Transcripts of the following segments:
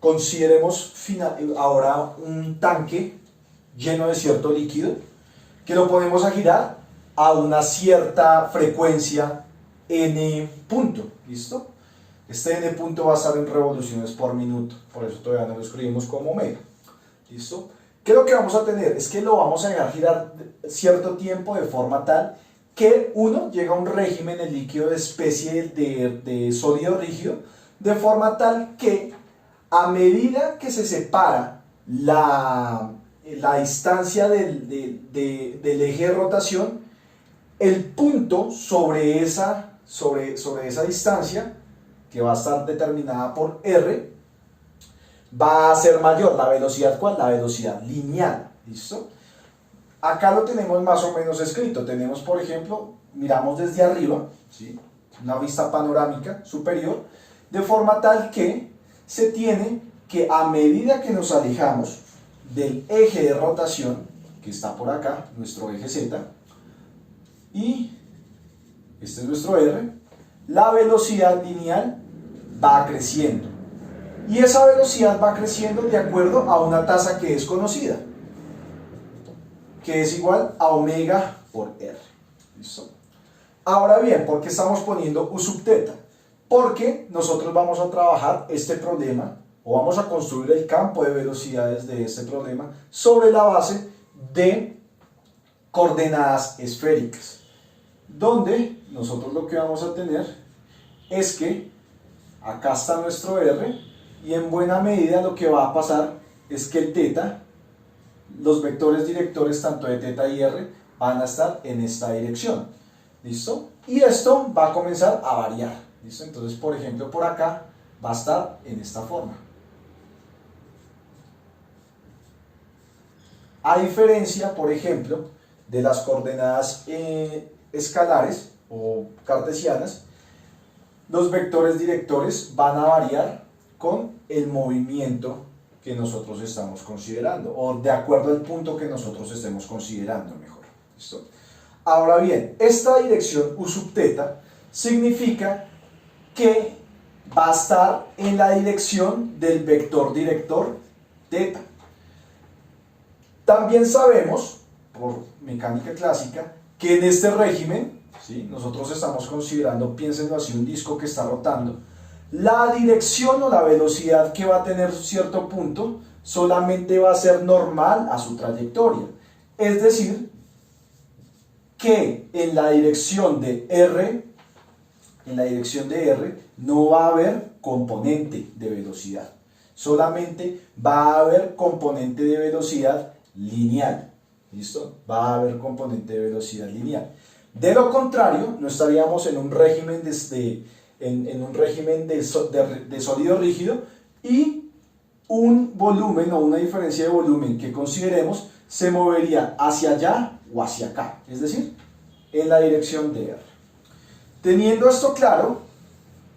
consideremos ahora un tanque lleno de cierto líquido que lo ponemos a girar a una cierta frecuencia n punto, ¿listo? Este n punto va a estar en revoluciones por minuto, por eso todavía no lo escribimos como omega, ¿listo? ¿Qué es lo que vamos a tener? Es que lo vamos a dejar girar cierto tiempo de forma tal que uno llega a un régimen en líquido de especie de sólido rígido, de forma tal que a medida que se separa la distancia del eje de rotación, el punto sobre esa distancia, que va a estar determinada por R, va a ser mayor. ¿La velocidad cuál? La velocidad lineal, ¿listo? Acá lo tenemos más o menos escrito. Tenemos, por ejemplo, miramos desde arriba, ¿sí? Una vista panorámica superior, de forma tal que se tiene que a medida que nos alejamos del eje de rotación, que está por acá, nuestro eje Z, y este es nuestro R, la velocidad lineal va creciendo. Y esa velocidad va creciendo de acuerdo a una tasa que es conocida, que es igual a omega por R. ¿Listo? Ahora bien, ¿por qué estamos poniendo U sub teta? Porque nosotros vamos a trabajar este problema, o vamos a construir el campo de velocidades de este problema sobre la base de coordenadas esféricas, donde nosotros lo que vamos a tener es que acá está nuestro R, y en buena medida lo que va a pasar es que el teta, los vectores directores tanto de teta y R, van a estar en esta dirección, ¿listo? Y esto va a comenzar a variar, ¿listo? Entonces, por ejemplo, por acá va a estar en esta forma. A diferencia, por ejemplo, de las coordenadas escalares o cartesianas, los vectores directores van a variar con el movimiento que nosotros estamos considerando, o de acuerdo al punto que nosotros estemos considerando mejor. ¿Listo? Ahora bien, esta dirección U sub teta significa que va a estar en la dirección del vector director teta. También sabemos, por mecánica clásica, que en este régimen, ¿sí?, nosotros estamos considerando, piénsenlo así, un disco que está rotando. La dirección o la velocidad que va a tener cierto punto solamente va a ser normal a su trayectoria. Es decir, que en la dirección de R, no va a haber componente de velocidad. Solamente va a haber componente de velocidad lineal. ¿Listo? Va a haber componente de velocidad lineal. De lo contrario, no estaríamos en un régimen de sólido rígido, y un volumen o una diferencia de volumen que consideremos se movería hacia allá o hacia acá, es decir, en la dirección de R. Teniendo esto claro,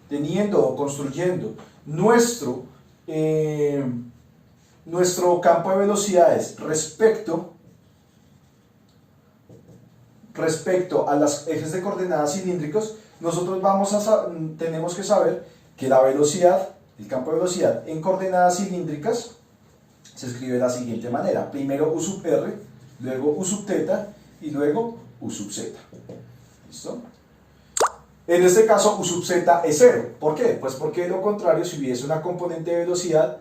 teniendo o construyendo nuestro campo de velocidades respecto a los ejes de coordenadas cilíndricos, nosotros tenemos que saber que la velocidad, el campo de velocidad en coordenadas cilíndricas se escribe de la siguiente manera: primero U sub R, luego U sub teta y luego U sub z. ¿Listo? En este caso U sub z es 0. ¿Por qué? Pues porque de lo contrario, si hubiese una componente de velocidad,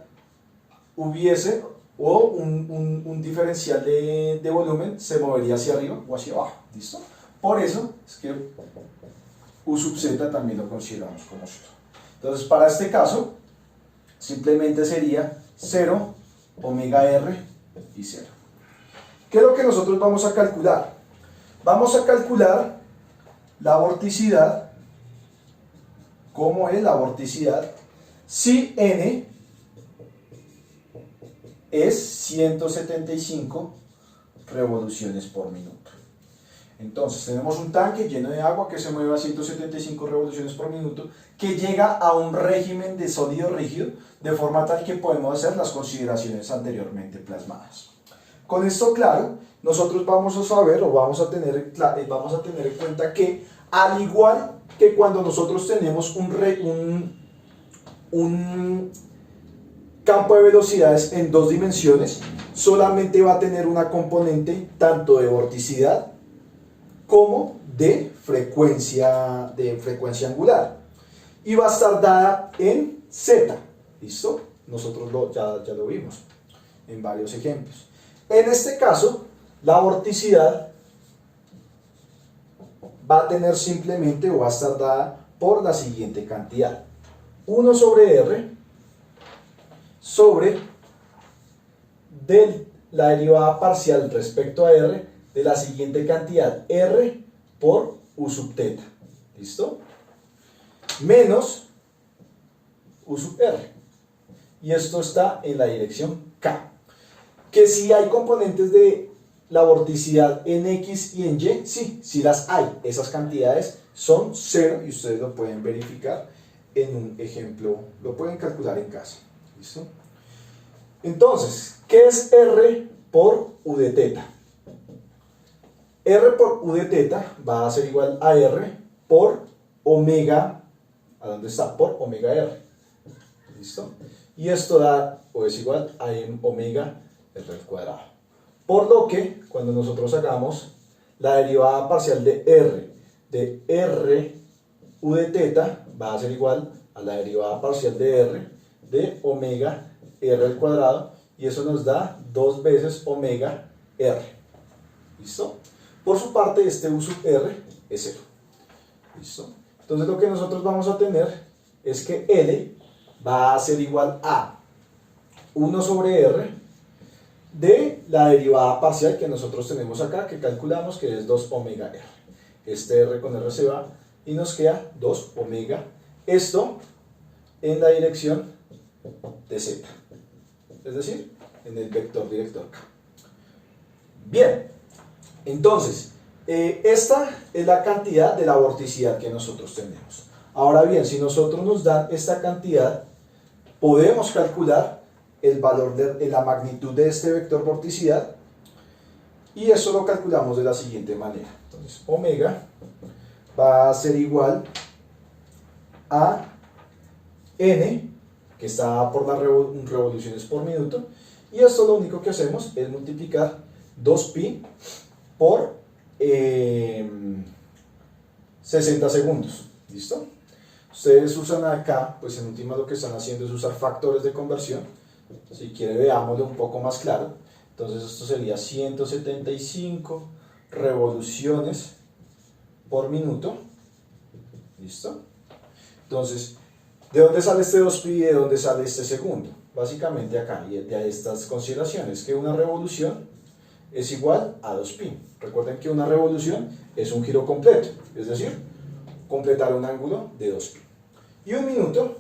hubiese un diferencial de volumen, se movería hacia arriba o hacia abajo. ¿Listo? Por eso es que U sub z también lo consideramos como 0. Entonces, para este caso, simplemente sería 0, omega r y 0. ¿Qué es lo que nosotros vamos a calcular? Vamos a calcular la vorticidad. ¿Cómo es la vorticidad? Si n es 175 revoluciones por minuto. Entonces tenemos un tanque lleno de agua que se mueve a 175 revoluciones por minuto, que llega a un régimen de sólido rígido, de forma tal que podemos hacer las consideraciones anteriormente plasmadas. Con esto claro, nosotros vamos a saber, o vamos a tener en cuenta que, al igual que cuando nosotros tenemos un campo de velocidades en dos dimensiones, solamente va a tener una componente tanto de vorticidad como de frecuencia angular. Y va a estar dada en Z. ¿Listo? Nosotros ya lo vimos en varios ejemplos. En este caso, la vorticidad va a tener simplemente o va a estar dada por la siguiente cantidad. 1 sobre R sobre la derivada parcial respecto a R de la siguiente cantidad, R por U sub θ. ¿Listo? Menos U sub R. Y esto está en la dirección K. Que si hay componentes de la vorticidad en X y en Y, sí las hay. Esas cantidades son 0 y ustedes lo pueden verificar en un ejemplo, lo pueden calcular en casa. ¿Listo? Entonces, ¿qué es R por U de θ? R por U de θ va a ser igual a R por omega, ¿a dónde está? Por omega R. ¿Listo? Y esto da, o es igual a omega R al cuadrado. Por lo que, cuando nosotros hagamos la derivada parcial de R U de θ, va a ser igual a la derivada parcial de R de omega R al cuadrado, y eso nos da 2 veces omega R. ¿Listo? Por su parte, este U sub R es 0. ¿Listo? Entonces lo que nosotros vamos a tener es que L va a ser igual a 1 sobre R de la derivada parcial que nosotros tenemos acá, que calculamos que es 2 omega R. Este R con R se va y nos queda 2 omega. Esto en la dirección de Z. Es decir, en el vector director K. Bien, entonces, esta es la cantidad de la vorticidad que nosotros tenemos. Ahora bien, si nosotros nos dan esta cantidad, podemos calcular el valor de la magnitud de este vector vorticidad, y eso lo calculamos de la siguiente manera. Entonces, omega va a ser igual a n, que está por las revoluciones por minuto, y esto lo único que hacemos es multiplicar 2pi por 60 segundos. ¿Listo? Ustedes usan acá, pues en última lo que están haciendo es usar factores de conversión. Si quiere, veámoslo un poco más claro. Entonces esto sería 175 revoluciones por minuto. ¿Listo? Entonces, ¿de dónde sale este 2pi y de dónde sale este segundo? Básicamente acá, y de estas consideraciones, que una revolución es igual a 2pi. Recuerden que una revolución es un giro completo, es decir, completar un ángulo de 2pi. Y un minuto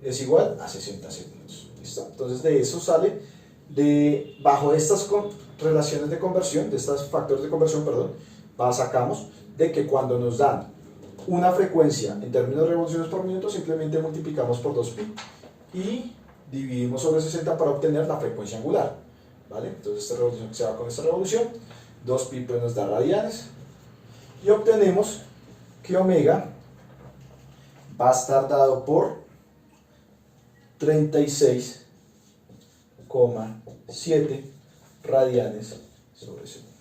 es igual a 60 segundos. ¿Listo? Entonces de eso sale, bajo estas relaciones de conversión, de estos factores de conversión, perdón, sacamos de que cuando nos dan una frecuencia en términos de revoluciones por minuto, simplemente multiplicamos por 2pi y dividimos sobre 60 para obtener la frecuencia angular. ¿Vale? Entonces esta revolución se va con esta revolución, 2pi pues nos da radianes, y obtenemos que omega va a estar dado por 36,7 radianes sobre segundo.